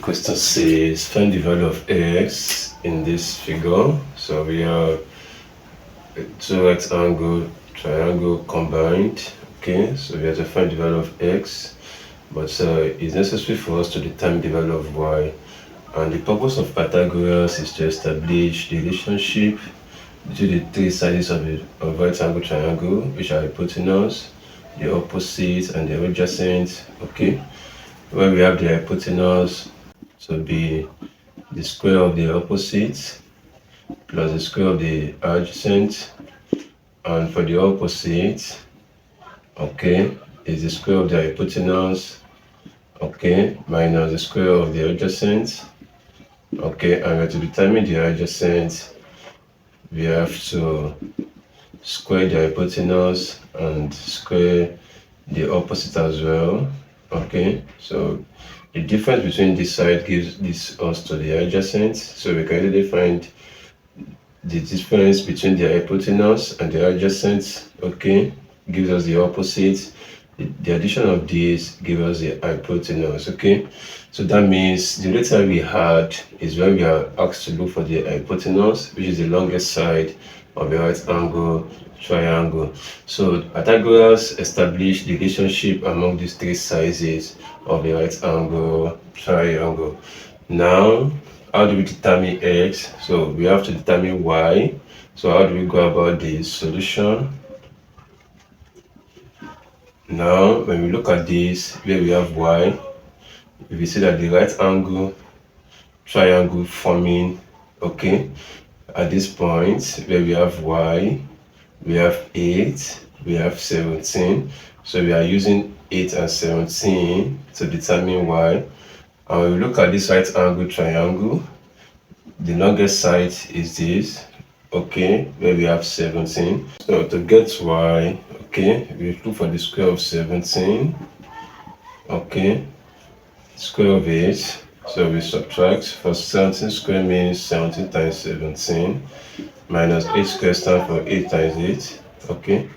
Question says find the value of x in this figure. So we have two rectangle triangle combined. Okay, so we have to find the value of x, but it's necessary for us to determine the value of y. And the purpose of Pythagoras is to establish the relationship between the three sides of a rectangle triangle, which are hypotenuse, the opposite, and the adjacent. Okay, where we have the hypotenuse to be the square of the opposite plus the square of the adjacent, and for the opposite, okay, is the square of the hypotenuse, okay, minus the square of the adjacent. Okay, and we have to determine the adjacent. We have to square the hypotenuse and square the opposite as well. Okay, so the difference between this side gives us to the adjacent, so we can easily find the difference between the hypotenuse and the adjacent. Okay, gives us the opposite. The addition of these gives us the hypotenuse. Okay, so that means the data we had is when we are asked to look for the hypotenuse, which is the longest side of a right angle triangle. So Pythagoras established the relationship among these three sizes of a right angle triangle. Now, how do we determine x? So we have to determine y. So how do we go about the solution? Now, when we look at this, where we have y, we see that the right angle triangle forming, okay, at this point where we have y, we have 8, we have 17. So we are using 8 and 17 to determine y. And when we look at this right angle triangle, the longest side is this, okay, where we have 17. So to get y, okay, we look for the square of 17, okay, square of 8. So we subtract. For 17 square means 17 times 17, minus 8 square stands for 8 times 8, okay.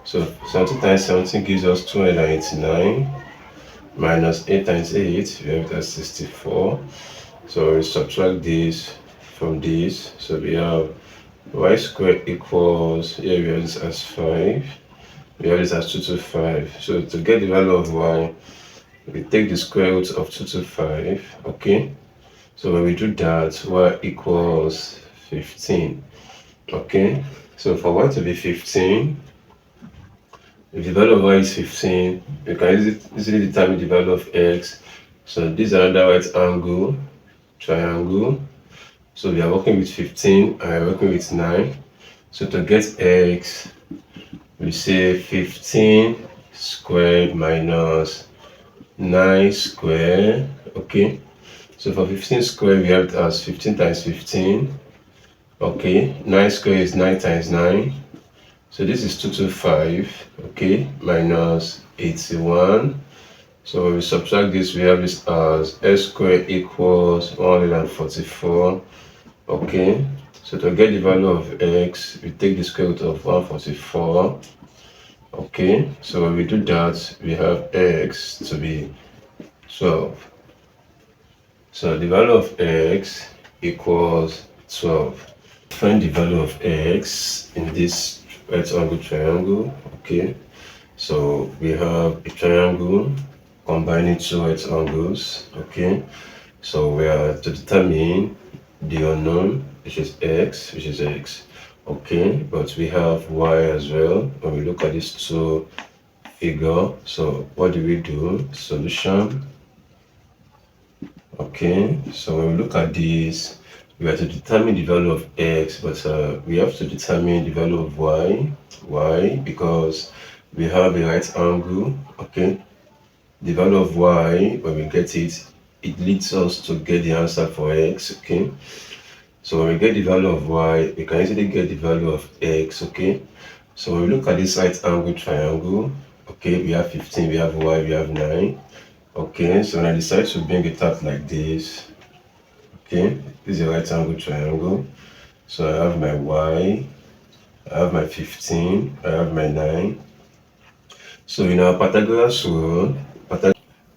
So 17 times 17 gives us 289, minus 8 times 8, we have that 64. So we subtract this from this, so we have y squared equals, here we have this as 5, we have this as 225. So to get the value of y, we take the square root of 225, okay. So when we do that, y equals 15, okay. So for y to be 15, if the value of y is 15, we can easily determine the value of x. So this is another right angle triangle. So we are working with 15 and we are working with 9. So to get x, we say 15 squared minus 9 squared, okay. So for 15 squared, we have it as 15 times 15, okay. 9 squared is 9 times 9. So this is 225, okay, minus 81. So when we subtract this, we have this as x squared equals 144, okay. So to get the value of x, we take the square root of 144, okay. So when we do that, we have x to be 12. So the value of x equals 12. Find the value of x in this rectangle triangle, okay. So we have a triangle combining two right angles, okay. So we are to determine the unknown, which is x, okay. But we have y as well when we look at these two figure. So what do we do? Solution, okay. So when we look at this, we have to determine the value of x, but we have to determine the value of y. Why? Because we have a right angle, okay. The value of y, when we get it, it leads us to get the answer for x, okay. So when we get the value of y, we can easily get the value of x, okay. So when we look at this right angle triangle, okay, we have 15, we have y, we have 9, okay. So when I decide to bring it out like this, okay, this is a right angle triangle. So I have my y, I have my 15, I have my 9. So in our Pythagoras rule,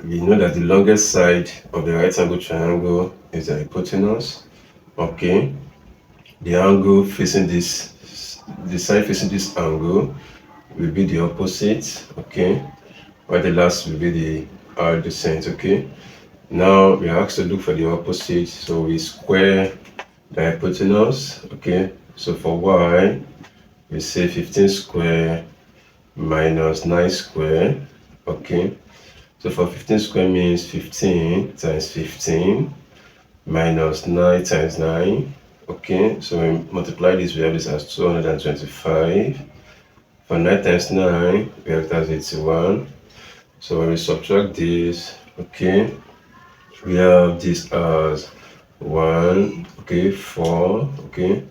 we know that the longest side of the right angle triangle is the hypotenuse. Okay, the angle facing the side facing this angle will be the opposite. Okay, while the last will be the adjacent. Okay, now we are asked to look for the opposite, so we square the hypotenuse. Okay, so for y we say 15 square minus 9 square. Okay, so for 15 square means 15 times 15 minus 9 times 9. Okay, so we multiply this, we have this as 225. For 9 times 9, we have it as 81. So when we subtract this, okay, we have this as 1, okay, 4, okay,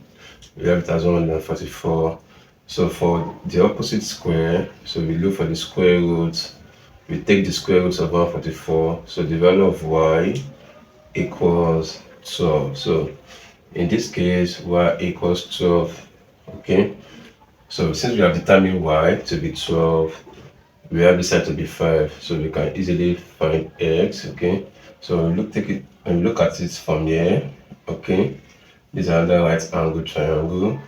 we have it as 144. So for the opposite square, so we look for the square root, we take the square root of 144, so the value of y equals 12. So in this case, y equals 12. Okay, so since we have determined y to be 12, we have this side to be 5, so we can easily find x. Okay, so when we look at it from here. Okay, this is another right angle triangle.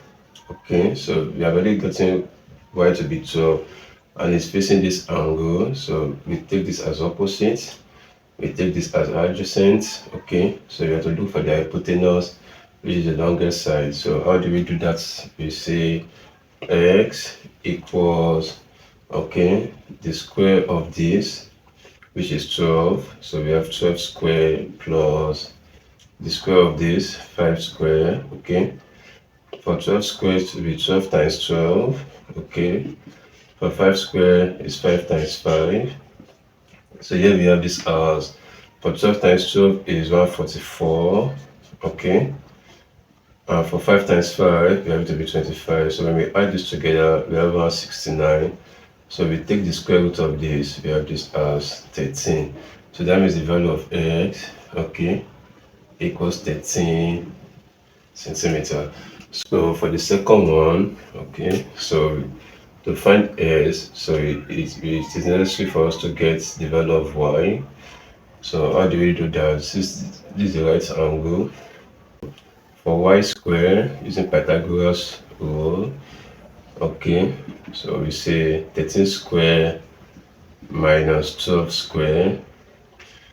Okay, so we have already gotten y to be 12 and it's facing this angle, so we take this as opposite, we take this as adjacent. Okay, so we have to look for the hypotenuse, which is the longest side. So how do we do that? We say x equals, okay, the square of this, which is 12, so we have 12 square plus the square of this, 5 square. Okay, for 12 square to be 12 times 12. Okay, for 5 square is 5 times 5. So here we have this as, for 12 times 12 is 144. Okay, and for 5 times 5 we have it to be 25. So when we add this together, we have 169. So we take the square root of this, we have this as 13. So that means the value of x, okay, equals 13 centimeter. So for the second one, okay, so to find s, so it is necessary for us to get the value of y. So how do we do that? This is the right angle. For y square, using Pythagoras rule, okay, so we say 13 square minus 12 square.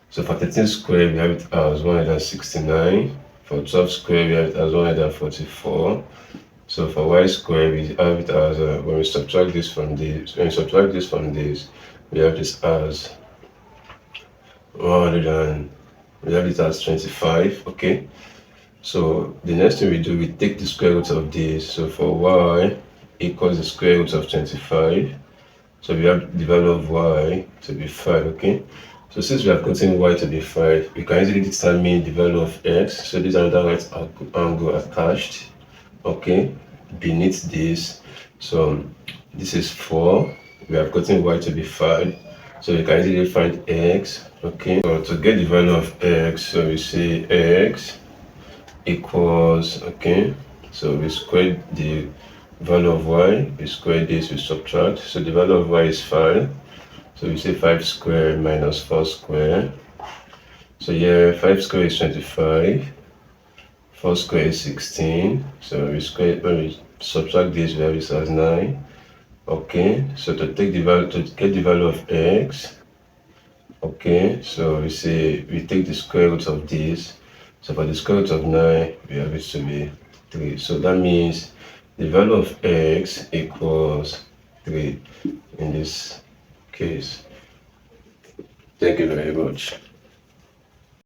So for 13 square, we have it as 169. For 12 square, we have it as 144. So for y square, we have it as, when we subtract this from this, we have this as 100 and we have it as 25. Okay, so the next thing we do, we take the square root of this. So for y equals the square root of 25, so we have the value of y to be 5. Okay, so since we have gotten y to be 5, we can easily determine the value of x. So this is another right angle attached, okay, beneath this. So this is 4, we have gotten y to be 5, so we can easily find x. Okay, so to get the value of x, so we say x equals, okay, so we square the value of y, we square this, we subtract, so the value of y is 5, so we say 5 square minus 4 square. So here 5 square is 25, 4 square is 16, so when we subtract this, we have this as 9. Okay, so to get the value of x, okay, so we take the square root of this. So for the square root of 9, we have it to be 3. So that means the value of x equals 3 in this case. Thank you very much.